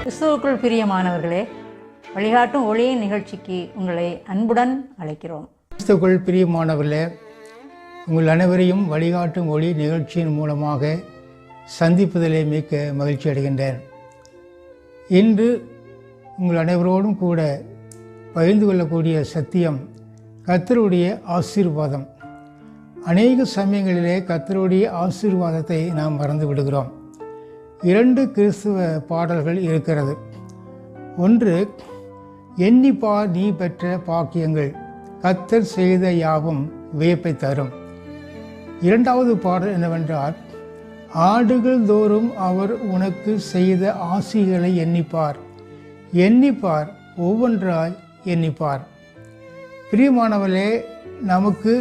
கிறிஸ்துவுக்குள் பிரியமானவர்களே, வழிகாட்டும் ஒளியின் நிகழ்ச்சிக்கு உங்களை அன்புடன் அழைக்கிறோம். கிறிஸ்துவுக்குள் பிரியமானவர்களே, உங்கள் அனைவரையும் வழிகாட்டும் ஒளி நிகழ்ச்சியின் மூலமாக சந்திப்பதிலே மிக்க மகிழ்ச்சி அடைகின்றேன். இன்று உங்கள் அனைவரோடும் கூட பகிர்ந்து கொள்ளக்கூடிய சத்தியம் கர்த்தருடைய ஆசீர்வாதம். அநேக சமயங்களிலே கர்த்தருடைய ஆசீர்வாதத்தை நாம் மறந்து விடுகிறோம். 2 கிறிஸ்துவ பாடல்கள் இருக்கிறது. ஒன்று, எண்ணிப்பார் நீ பெற்ற பாக்கியங்கள், கர்த்தர் செய்த யாவும் வியப்பை தரும். 2வது பாடல் என்னவென்றால், ஆண்டுகள் தோறும் அவர் உனக்கு செய்த ஆசிகளை எண்ணிப்பார், எண்ணிப்பார், ஒவ்வொன்றாய் எண்ணிப்பார். பிரியமானவர்களே, நமக்கு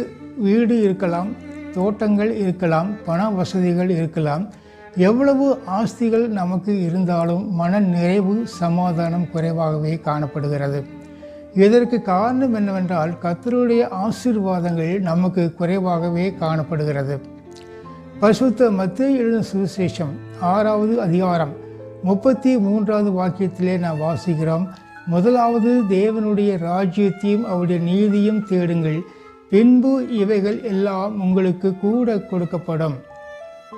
வீடு இருக்கலாம், தோட்டங்கள் இருக்கலாம், பண வசதிகள் இருக்கலாம், எவ்வளவு ஆஸ்திகள் நமக்கு இருந்தாலும் மன நிறைவு, சமாதானம் குறைவாகவே காணப்படுகிறது. இதற்கு காரணம் என்னவென்றால், கர்த்தருடைய ஆசீர்வாதங்கள் நமக்கு குறைவாகவே காணப்படுகிறது. பரிசுத்த மத்தேயு எழுதின சுவிசேஷம் 6வது அதிகாரம் 33வது வாக்கியத்திலே நாம் வாசிக்கிறோம், முதலாவது தேவனுடைய ராஜ்யத்தையும் அவருடைய நீதியும் தேடுங்கள், பின்பு இவைகள் எல்லாம் உங்களுக்கு கூட கொடுக்கப்படும்.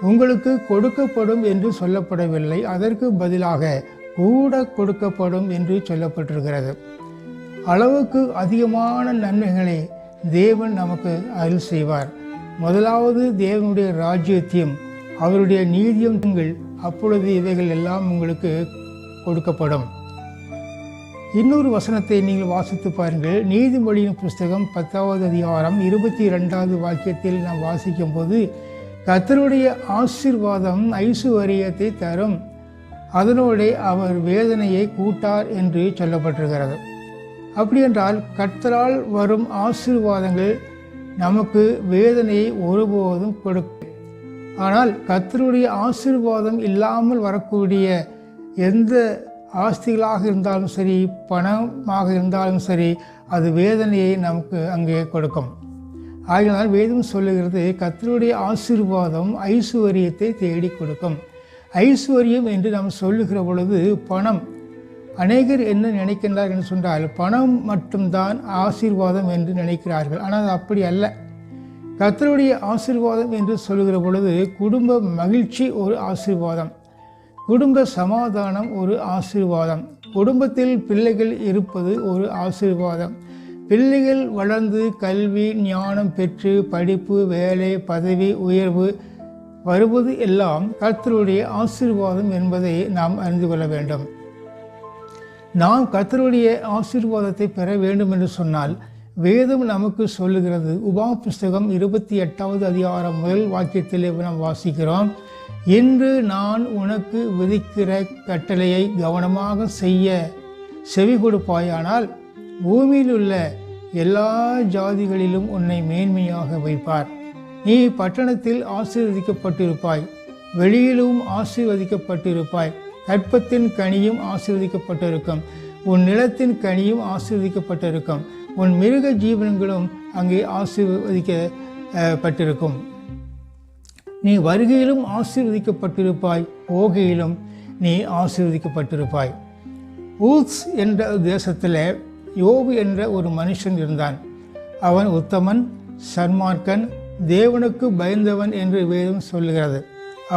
உங்களுக்கு கொடுக்கப்படும் என்று சொல்லப்படவில்லை, அதற்கு பதிலாக கூட கொடுக்கப்படும் என்று சொல்லப்பட்டிருக்கிறது. அளவுக்கு அதிகமான நன்மைகளை தேவன் நமக்கு அருள் செய்வார். முதலாவது தேவனுடைய ராஜ்யத்தையும் அவருடைய நீதியும், அப்பொழுது இவைகள் எல்லாம் உங்களுக்கு கொடுக்கப்படும். இன்னொரு வசனத்தை நீங்கள் வாசித்து பாருங்கள். நீதிமொழியின் புஸ்தகம் 10வது அதிகாரம் 22வது வாக்கியத்தில் நாம் வாசிக்கும் போது, கர்த்தருடைய ஆசீர்வாதம் ஐசுவரியத்தை தரும், அதனோடு அவர் வேதனையை கூட்டார் என்று சொல்லப்பட்டிருக்கிறது. அப்படி என்றால் கர்த்தரால் வரும் ஆசீர்வாதங்கள் நமக்கு வேதனையை ஒருபோதும் கொடுக்கும். ஆனால் கர்த்தருடைய ஆசீர்வாதம் இல்லாமல் வரக்கூடிய எந்த ஆஸ்திகளாக இருந்தாலும் சரி, பணமாக இருந்தாலும் சரி, அது வேதனையை நமக்கு அங்கே கொடுக்கும். ஆகினால் வேதம் சொல்லுகிறது, கர்த்தருடைய ஆசீர்வாதம் ஐசுவரியத்தை தேடி கொடுக்கும். ஐஸ்வர்யம் என்று நாம் சொல்லுகிற பொழுது பணம், அநேகர் என்ன நினைக்கின்றார் என்று சொன்னால், பணம் மட்டும்தான் ஆசீர்வாதம் என்று நினைக்கிறார்கள். ஆனால் அப்படி அல்ல. கர்த்தருடைய ஆசீர்வாதம் என்று சொல்லுகிற பொழுது குடும்ப மகிழ்ச்சி ஒரு ஆசீர்வாதம், குடும்ப சமாதானம் ஒரு ஆசீர்வாதம், குடும்பத்தில் பிள்ளைகள் இருப்பது ஒரு ஆசீர்வாதம், பிள்ளைகள் வளர்ந்து கல்வி ஞானம் பெற்று படிப்பு, வேலை, பதவி உயர்வு வருவது எல்லாம் கர்த்தருடைய ஆசீர்வாதம் என்பதை நாம் அறிந்து கொள்ள வேண்டும். நாம் கர்த்தருடைய ஆசீர்வாதத்தை பெற வேண்டும் என்று சொன்னால் வேதம் நமக்கு சொல்லுகிறது. உபாகம புஸ்தகம் 28வது அதிகாரம் 1 வாக்கியத்திலே நாம் வாசிக்கிறோம், இன்று நான் உனக்கு விதிக்கிற கட்டளையை கவனமாக செய்ய செவி கொடுப்பாயானால் பூமியில் உள்ள எல்லா ஜாதிகளிலும் உன்னை மேன்மையாக வைப்பார். நீ பட்டணத்தில் ஆசீர்வதிக்கப்பட்டிருப்பாய், வெளியிலும் ஆசீர்வதிக்கப்பட்டிருப்பாய், கற்பத்தின் கனியும் ஆசீர்வதிக்கப்பட்டிருக்கும், உன் நிலத்தின் கனியும் ஆசீர்வதிக்கப்பட்டிருக்கும், உன் மிருக ஜீவனங்களும் அங்கே ஆசீர்வதிக்கப்பட்டிருக்கும். நீ வருகையிலும் ஆசீர்வதிக்கப்பட்டிருப்பாய், போகையிலும் நீ ஆசீர்வதிக்கப்பட்டிருப்பாய். ஊத்ஸ் என்ற தேசத்தில் யோபு என்ற ஒரு மனுஷன் இருந்தான். அவன் உத்தமன், சன்மார்க்கன், தேவனுக்கு பயந்தவன் என்று வேதம் சொல்லுகிறது.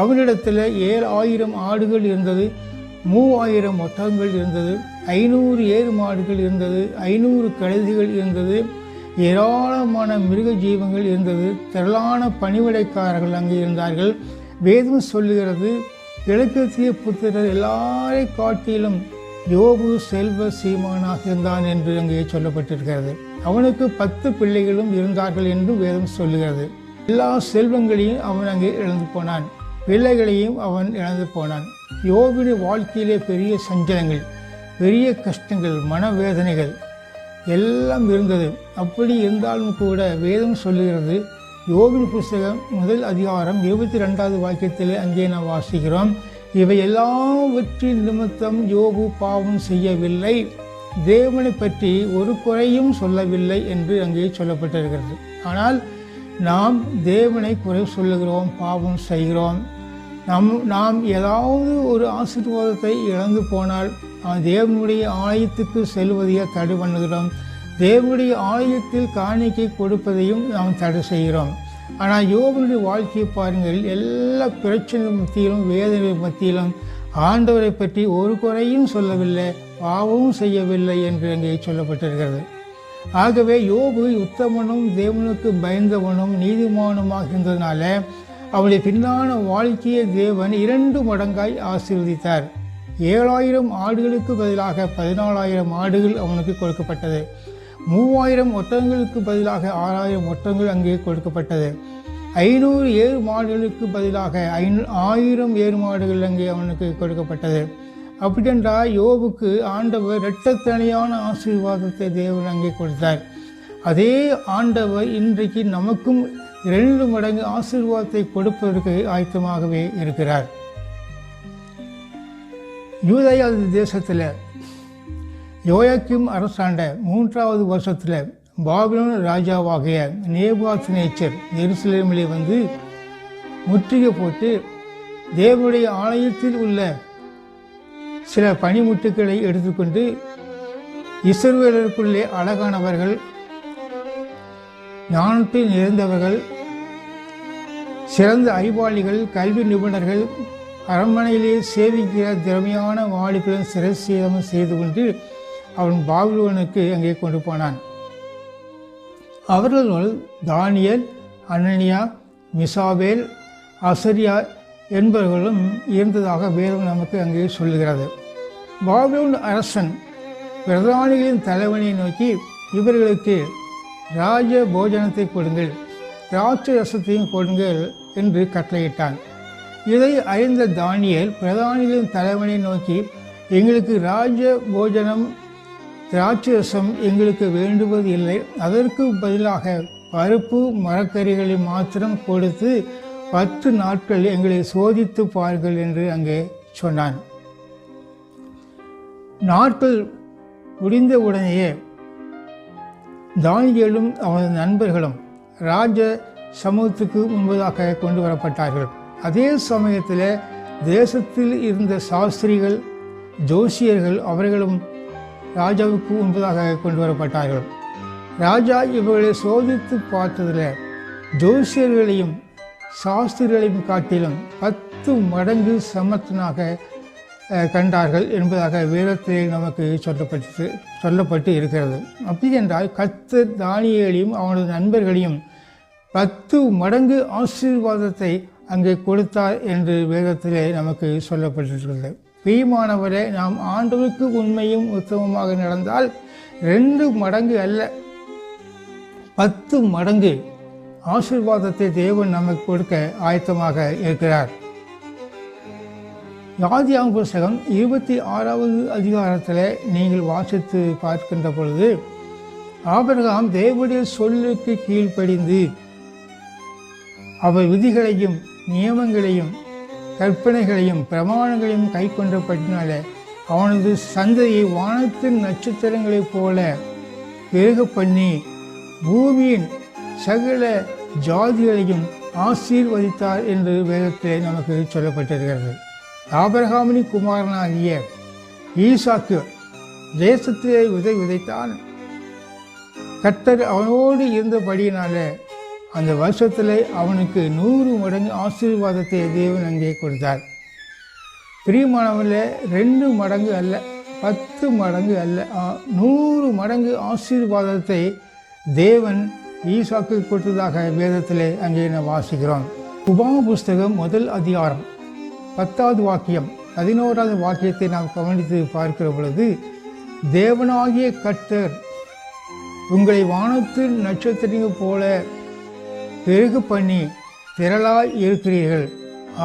அவனிடத்தில் 7000 ஆடுகள் இருந்தது, 3000 ஒட்டகங்கள் இருந்தது, 500 ஏறு மாடுகள் இருந்தது, 500 கழுதைகள் இருந்தது, ஏராளமான மிருக ஜீவங்கள் இருந்தது, திரளான பணிவிடைக்காரர்கள் அங்கே இருந்தார்கள். வேதம் சொல்லுகிறது, கிழக்கத்திய புத்திரர் எல்லாரை காட்டிலும் யோபு செல்வ சீமானாக இருந்தான் என்று அங்கே சொல்லப்பட்டிருக்கிறது. அவனுக்கு 10 பிள்ளைகளும் இருந்தார்கள் என்று வேதம் சொல்லுகிறது. எல்லா செல்வங்களையும் அவன் அங்கே இழந்து போனான், பிள்ளைகளையும் அவன் இழந்து போனான். யோபுடைய வாழ்க்கையிலே பெரிய சஞ்சலங்கள், பெரிய கஷ்டங்கள், மனவேதனைகள் எல்லாம் இருந்தது. அப்படி இருந்தாலும் கூட வேதம் சொல்லுகிறது, யோபின் புஸ்தகம் 1 அதிகாரம் 22வது வாக்கியத்தில் அங்கே நாம் வாசிக்கிறோம், இவை எல்லாவற்றின் நிமித்தம் யோபு பாவம் செய்யவில்லை, தேவனை பற்றி ஒரு குறையும் சொல்லவில்லை என்று அங்கே சொல்லப்பட்டிருக்கிறது. ஆனால் நாம் தேவனை குறை சொல்லுகிறோம், பாவம் செய்கிறோம், நாம் ஏதாவது ஒரு ஆசீர்வாதத்தை இழந்து போனால் தேவனுடைய ஆலயத்துக்கு செல்வதையே தடை பண்ணுகிறோம். தேவனுடைய ஆலயத்தில் காணிக்கை கொடுப்பதையும் நாம் தடை செய்கிறோம். ஆனால் யோபனுடைய வாழ்க்கையை பாருங்கள், எல்லா பிரச்சனை மத்தியிலும் வேதனை மத்தியிலும் ஆண்டவரை பற்றி ஒரு குறையும் சொல்லவில்லை, பாவமும் செய்யவில்லை என்று அங்கே சொல்லப்பட்டிருக்கிறது. ஆகவே யோபு உத்தமனும் தேவனுக்கு பயந்தவனும் நீதிமானுமாக இருந்ததுனால அவளுடைய பின்னான வாழ்க்கையை தேவன் 2 மடங்காய் ஆசீர்வதித்தார். 7000 ஆடுகளுக்கு பதிலாக 14,000 ஆடுகள் அவனுக்கு கொடுக்கப்பட்டது. 3000 ஒட்டகங்களுக்கு பதிலாக 6000 ஒட்டகங்கள் அங்கே கொடுக்கப்பட்டது. 500 ஏறு மாடுகளுக்கு பதிலாக 1000 ஏறு மாடுகள் அங்கே அவனுக்கு கொடுக்கப்பட்டது. அப்படின்றால் யோபுக்கு ஆண்டவர் இரட்டத்தனையான ஆசீர்வாதத்தை தேவன் அங்கே கொடுத்தார். அதே ஆண்டவர் இன்றைக்கு நமக்கும் 2 மடங்கு ஆசீர்வாதத்தை கொடுப்பதற்கு ஆயத்தமாகவே இருக்கிறார். யூதேயா தேசத்தில் யோயாக்கீம் அரசாண்ட 3வது வருஷத்தில் பாபிலோன் ராஜாவாகிய நேபுகாத்நேச்சர் எருசலேமிலே வந்து முற்றுகை போட்டு தேவனுடைய ஆலயத்தில் உள்ள சில பனிமுட்டுக்களை எடுத்துக்கொண்டு இஸ்ரவேலருக்குள்ளே அழகானவர்கள், ஞானத்தில் நிறைந்தவர்கள், சிறந்த அறிவாளிகள், கல்வி நிபுணர்கள், அரண்மனையிலே சேவிக்கிற திறமையான வாலிபர்களும் சிரசேதமும் செய்து கொண்டு அவன் பாபிலோனுக்கு அங்கே கொண்டு போனான். அவர்களுள் தானியேல், அனனியா, மிசாவேல், அசரியா என்பவர்களும் இருந்ததாக வேதம் நமக்கு அங்கே சொல்லுகிறது. பாபிலோன் அரசன் பிரதானிகளின் தலைவனை நோக்கி, இவர்களுக்கு ராஜ போஜனத்தை கொடுங்கள், திராட்சை ரசத்தையும் கொடுங்கள் என்று கட்டளையிட்டான். இதை அறிந்த தானியேல் பிரதானிகளின் தலைவனை நோக்கி, எங்களுக்கு ராஜ போஜனம் திராட்சை ரசம் எங்களுக்கு வேண்டுவது இல்லை, அதற்கு பதிலாக பருப்பு மரக்கறிகளை மாத்திரம் கொடுத்து 10 நாட்கள் எங்களை சோதித்து பாருங்கள் என்று அங்கே சொன்னான். நாட்கள் முடிந்த உடனேயே தானியேலும் அவனது நண்பர்களும் ராஜ சமூகத்துக்கு முன்பதாக கொண்டு வரப்பட்டார்கள். அதே சமயத்தில் தேசத்தில் இருந்த சாஸ்திரிகள், ஜோசியர்கள் அவர்களும் ராஜாவுக்கு முன்பதாக கொண்டு வரப்பட்டார்கள். ராஜா இவர்களை சோதித்து பார்த்ததில் ஜோசியர்களையும் சாஸ்திரிகளையும் காட்டிலும் 10 மடங்கு சமர்த்தனாக கண்டார்கள் என்பதாக வேதத்திலே நமக்கு சொல்லப்பட்டு இருக்கிறது. அப்படி என்றால் கர்த்தர் தானியேலையும் அவனது நண்பர்களையும் 10 மடங்கு ஆசீர்வாதத்தை அங்கே கொடுத்தார் என்று வேதத்திலே நமக்கு சொல்லப்பட்டிருக்கிறது. பிரியமானவரே, நாம் ஆண்டவருக்கு உண்மையும் உத்தமமாக நடந்தால் 2 மடங்கு அல்ல 10 மடங்கு ஆசீர்வாதத்தை தேவன் நமக்கு கொடுக்க ஆயத்தமாக இருக்கிறார். ஆதியாகம புத்தகம் 26வது அதிகாரத்தில் நீங்கள் வாசித்து பார்க்கின்ற பொழுது, ஆபிரகாம் தேவனுடைய சொல்லுக்கு கீழ்ப்படிந்து அவர் விதிகளையும் நியமங்களையும் கற்பனைகளையும் பிரமாணங்களையும் கை கொண்டபடினால அவனது சந்ததியை வானத்தின் நட்சத்திரங்களைப் போல பெருக பண்ணி பூமியின் சகல ஜாதிகளையும் ஆசீர்வதித்தார் என்று வேதத்திலே நமக்கு சொல்லப்பட்டிருக்கிறது. ஆபிரகாமின் குமாரனாகிய ஈசாக்கு தேசத்திலே விதைத்தான். கர்த்தர் அவனோடு இருந்தபடியினால அந்த வருஷத்தில் அவனுக்கு 100 மடங்கு ஆசீர்வாதத்தை தேவன் அங்கே கொடுத்தார். பிரியமானவர்களே, 2 மடங்கு அல்ல 10 மடங்கு அல்ல 100 மடங்கு ஆசீர்வாதத்தை தேவன் ஈசாக்கு கொடுத்ததாக வேதத்திலே அங்கே நாம் வாசிக்கிறோம். உபாகம புஸ்தகம் 1 அதிகாரம் 10வது வாக்கியம் 11வது வாக்கியத்தை நாம் கவனித்து பார்க்கிற பொழுது, தேவனாகிய கர்த்தர் உங்களை வானத்து நட்சத்திரங்கள் போல பெருகு பண்ணி திரளாய் இருக்கிறீர்கள்,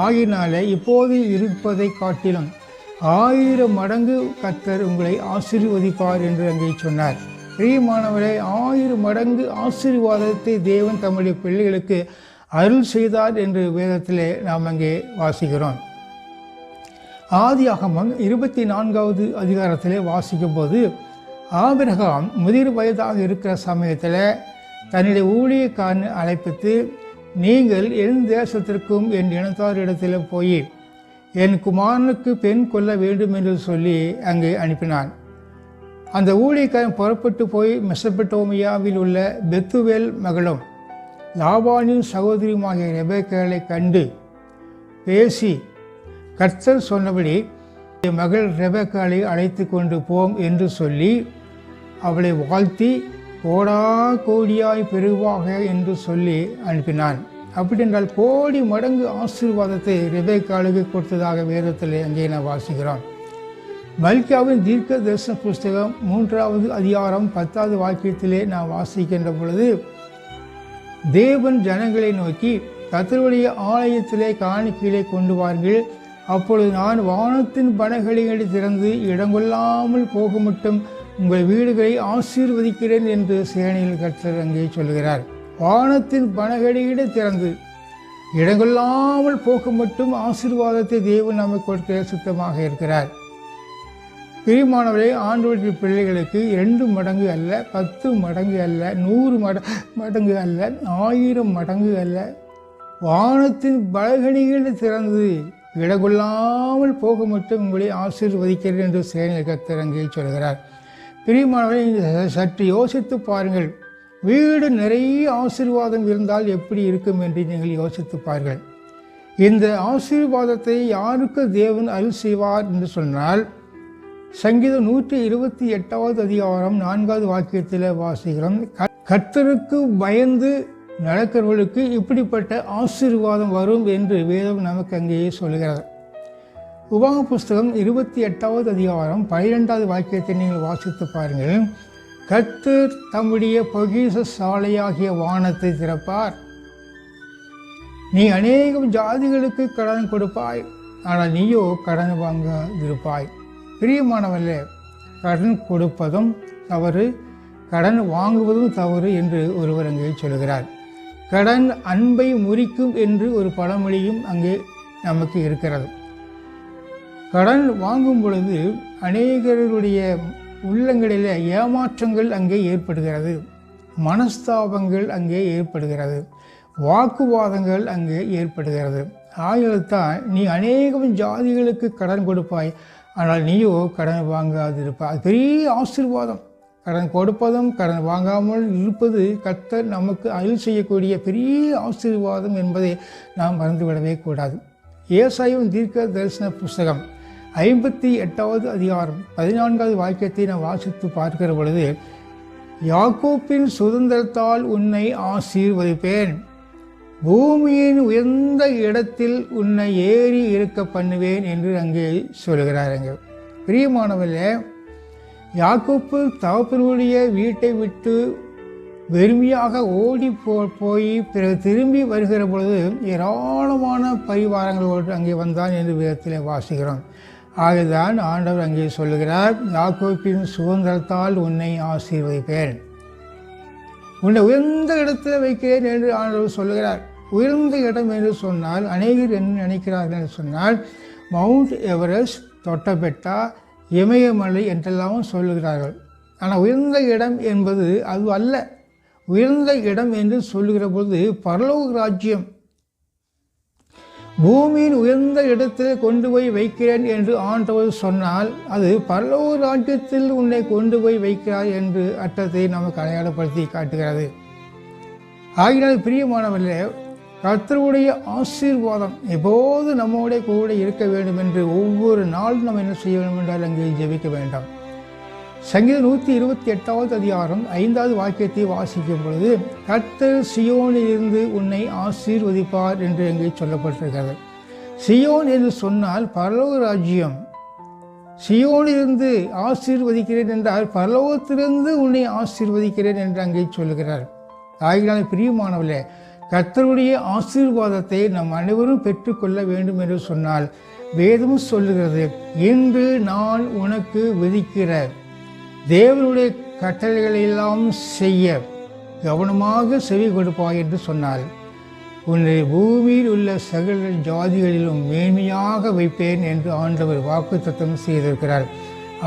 ஆகினால இப்போது இருப்பதை காட்டிலும் 1000 மடங்கு கர்த்தர் உங்களை ஆசீர்வதிப்பார் என்று அங்கே சொன்னார். பிரியமானவரை, 1000 மடங்கு ஆசீர்வாதத்தை தேவன் தம்முடைய பிள்ளைகளுக்கு அருள் செய்தார் என்று வேதத்திலே நாம் அங்கே வாசிக்கிறோம். ஆதியாகமம் 24வது அதிகாரத்திலே வாசிக்கும் போது, ஆபிரகாம் முதிர் வயதாக இருக்கிற சமயத்தில் தன்னுடைய ஊழியக்காரனை அழைப்பித்து, நீங்கள் என் தேசத்திற்கும் என் இனத்தாரிடத்தில் போய் என் குமாரனுக்கு பெண் கொள்ள வேண்டும் என்று சொல்லி அங்கே அனுப்பினான். அந்த ஊழியக்காரன் புறப்பட்டு போய் மெசபடோமியாவில் உள்ள பெத்துவேல் மகளும் லாபானின் சகோதரியுமாகிய ரெபெக்காளை கண்டு பேசி, கர்த்தர் சொன்னபடி என் மகள் ரெபெக்காளை அழைத்து கொண்டு போம் என்று சொல்லி அவளை வாழ்த்தி கோடா கோடியாய் பெருவாக என்று சொல்லி அனுப்பினான். அப்படி என்றால் கோடி மடங்கு ஆசீர்வாதத்தை ரெபெக்காளுக்கு கொடுத்ததாக வேதத்தில் அங்கே நான் வாசிக்கிறோம். மல்கியாவின் தீர்க்க தரிசன புஸ்தகம் 3வது அதிகாரம் 10வது வாக்கியத்திலே நான் வாசிக்கின்ற பொழுது, தேவன் ஜனங்களை நோக்கி, கர்த்தருடைய ஆலயத்திலே காணிக்கைகளை கொண்டு வாருங்கள், அப்பொழுது நான் வானத்தின் பலகணிகளை திறந்து இடங்கொள்ளாமல் போக மட்டும் உங்கள் வீடுகளை ஆசீர்வதிக்கிறேன் என்று சேனையில் கர்த்தர் அங்கே சொல்கிறார். வானத்தின் பலகணிகளை திறந்து இடங்கொள்ளாமல் போக மட்டும் ஆசீர்வாதத்தை தேவன் நமக்கு கொடுக்க சுத்தமாக இருக்கிறார். பிரியமானவர்களே, ஆண்டவருடைய பிள்ளைகளுக்கு 2 மடங்கு அல்ல, 10 மடங்கு அல்ல, 100 மடங்கு அல்ல, 1000 மடங்கு அல்ல, வானத்தின் பலகணிகளை திறந்து இடங்கொள்ளாமல் போக மட்டும் உங்களை ஆசீர்வதிக்கிறேன் என்று சேனையில் கர்த்தர் அங்கே சொல்கிறார். பிரியமானவர்களே, சற்று யோசித்து பாருங்கள். வீடு நிறைய ஆசீர்வாதம் இருந்தால் எப்படி இருக்கும் என்று நீங்கள் யோசித்து பாருங்கள். இந்த ஆசீர்வாதத்தை யாருக்கு தேவன் அருள் செய்வார் என்று சொன்னால், சங்கீதம் 128வது அதிகாரம் 4வது வாக்கியத்தில் வாசிக்கிறோம், கர்த்தருக்கு பயந்து நடக்கிறவர்களுக்கு இப்படிப்பட்ட ஆசீர்வாதம் வரும் என்று வேதம் நமக்கு அங்கேயே சொல்கிறது. உபாக புஸ்தகம் 28வது அதிகாரம் 12வது வாக்கியத்தை நீங்கள் வாசித்து பாருங்கள். கர்த்தர் தம்முடைய பொக்கிஷ சாலையாகிய வானத்தை திறப்பார், நீ அநேகம் ஜாதிகளுக்கு கடன் கொடுப்பாய், ஆனால் நீயோ கடன் வாங்காதிருப்பாய். பிரியமானவர்களே, கடன் கொடுப்பதும் தவறு, கடன் வாங்குவதும் தவறு என்று ஒருவர் அங்கே சொல்கிறார். கடன் அன்பை முறிக்கும் என்று ஒரு பழமொழியும் அங்கே நமக்கு இருக்கிறது. கடன் வாங்கும் பொழுது அநேகருடைய உள்ளங்களில் ஏமாற்றங்கள் அங்கே ஏற்படுகிறது, மனஸ்தாபங்கள் அங்கே ஏற்படுகிறது, வாக்குவாதங்கள் அங்கே ஏற்படுகிறது. ஆகியதான் நீ அநேகம் ஜாதிகளுக்கு கடன் கொடுப்பாய், ஆனால் நீயோ கடன் வாங்காதிருப்பாய். அது பெரிய ஆசீர்வாதம். கடன் கொடுப்பதும் கடன் வாங்காமல் இருப்பது கர்த்தர் நமக்கு அருள் செய்யக்கூடிய பெரிய ஆசீர்வாதம் என்பதை நாம் மறந்துவிடவே கூடாது. ஏசாயாவின் தீர்க்க தரிசன புஸ்தகம் 58வது அதிகாரம் 14வது வாக்கியத்தை நான் வாசித்து பார்க்கிற பொழுது, யாக்கோப்பின் சுதந்திரத்தால் உன்னை ஆசீர்வதிப்பேன், பூமியின் உயர்ந்த இடத்தில் உன்னை ஏறி இருக்க பண்ணுவேன் என்று அங்கே சொல்கிறாருங்க. பிரியமானவர்களே, யாக்கோப்பு தகப்பனுடைய வீட்டை விட்டு வெறுமையாக ஓடி போய் பிறகு திரும்பி வருகிற பொழுது ஏராளமான பரிவாரங்களோடு அங்கே வந்தான் என்று வேதத்தில் வாசிக்கிறோம். ஆகதான் ஆண்டவர் அங்கே சொல்லுகிறார், யாக்கோப்பின் சுதந்திரத்தால் உன்னை ஆசீர்வதிப்பேன், உன்னை உயர்ந்த இடத்தில் வைக்கிறேன் என்று ஆண்டவர் சொல்லுகிறார். உயர்ந்த இடம் என்று சொன்னால் அநேகர் என்ன நினைக்கிறார்கள் என்று சொன்னால், மவுண்ட் எவரெஸ்ட், தொட்டபெட்டா, இமயமலை என்றெல்லாம் சொல்லுகிறார்கள். ஆனால் உயர்ந்த இடம் என்பது அது அல்ல. உயர்ந்த இடம் என்று சொல்லுகிற பொழுது பரலோக ராஜ்யம், பூமியின் உயர்ந்த இடத்தில் கொண்டு போய் வைக்கிறேன் என்று ஆண்டவர் சொன்னால் அது பரலோக ராஜ்யத்தில் உன்னை கொண்டு போய் வைக்கிறார் என்று அர்த்தத்தை நமக்கு அடையாளப்படுத்தி காட்டுகிறது. ஆகினால் பிரியமானவர்களே, கர்த்தருடைய ஆசீர்வாதம் எப்போது நம்மோட கூட இருக்க வேண்டும் என்று ஒவ்வொரு நாளும் நம்ம என்ன செய்ய வேண்டும் என்றால் அங்கே ஜெபிக்க வேண்டாம். சங்கீதம் 128வது அதிகாரம் 5வது வாக்கியத்தை வாசிக்கும் பொழுது, கர்த்தர் சியோனிலிருந்து உன்னை ஆசீர்வதிப்பார் என்று அங்கே சொல்லப்பட்டிருக்கிறது. சியோன் என்று சொன்னால் பரலோக ராஜ்யம். சியோனிலிருந்து ஆசீர்வதிக்கிறேன் என்றால் பரலோகத்திலிருந்து உன்னை ஆசீர்வதிக்கிறேன் என்று அங்கே சொல்லுகிறார். ஆகினால் பிரியமானவர்களே, கர்த்தருடைய ஆசீர்வாதத்தை நம் அனைவரும் பெற்றுக்கொள்ள வேண்டும் என்று சொன்னால் வேதம் சொல்லுகிறது, இன்று நான் உனக்கு விதிக்கிற தேவனுடைய கட்டளைகளெல்லாம் செய்ய கவனமாக செவி கொடுப்பாய் என்று சொன்னால் உன்னை பூமியில் உள்ள சகல ஜாதிகளிலும் மேன்மையாக வைப்பேன் என்று ஆண்டவர் வாக்குத்தத்தம் செய்திருக்கிறார்.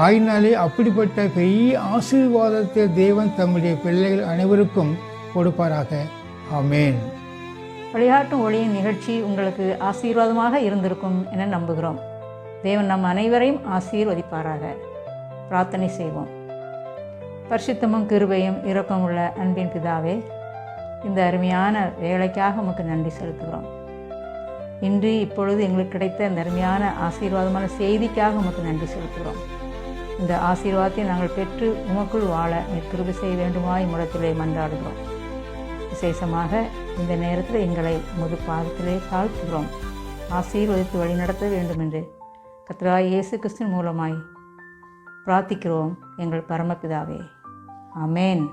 ஆயினாலே அப்படிப்பட்ட பெரிய ஆசீர்வாதத்தை தேவன் தம்முடைய பிள்ளைகள் அனைவருக்கும் கொடுப்பாராக. ஆமேன். வழிகாட்டும் ஒளியின் நிகழ்ச்சி உங்களுக்கு ஆசீர்வாதமாக இருந்திருக்கும் என நம்புகிறோம். தேவன் நம் அனைவரையும் ஆசீர்வதிப்பாராக. பிரார்த்தனை செய்வோம். பரிசுத்தமும் கிருபையும் இரக்கமுள்ள அன்பின் பிதாவே, இந்த அருமையான வேலைக்காக உமக்கு நன்றி செலுத்துகிறோம். இன்று இப்பொழுது எங்களுக்கு கிடைத்த இந்த அருமையான ஆசீர்வாதமான செய்திக்காக உமக்கு நன்றி செலுத்துகிறோம். இந்த ஆசீர்வாதத்தை நாங்கள் பெற்று உமக்குள் வாழ கிருபை செய்ய வேண்டுமாய் முடத்திலே மன்றாடுகிறோம். விசேஷமாக இந்த நேரத்தில் எங்களை உமது பாதத்திலே தாழ்த்துகிறோம். ஆசீர்வதித்து வழிநடத்த வேண்டும் என்று கர்த்தராகிய இயேசு கிறிஸ்துவின் மூலமாய் பிரார்த்திக்கிறோம் எங்கள் பரமபிதாவே. ஆமென்.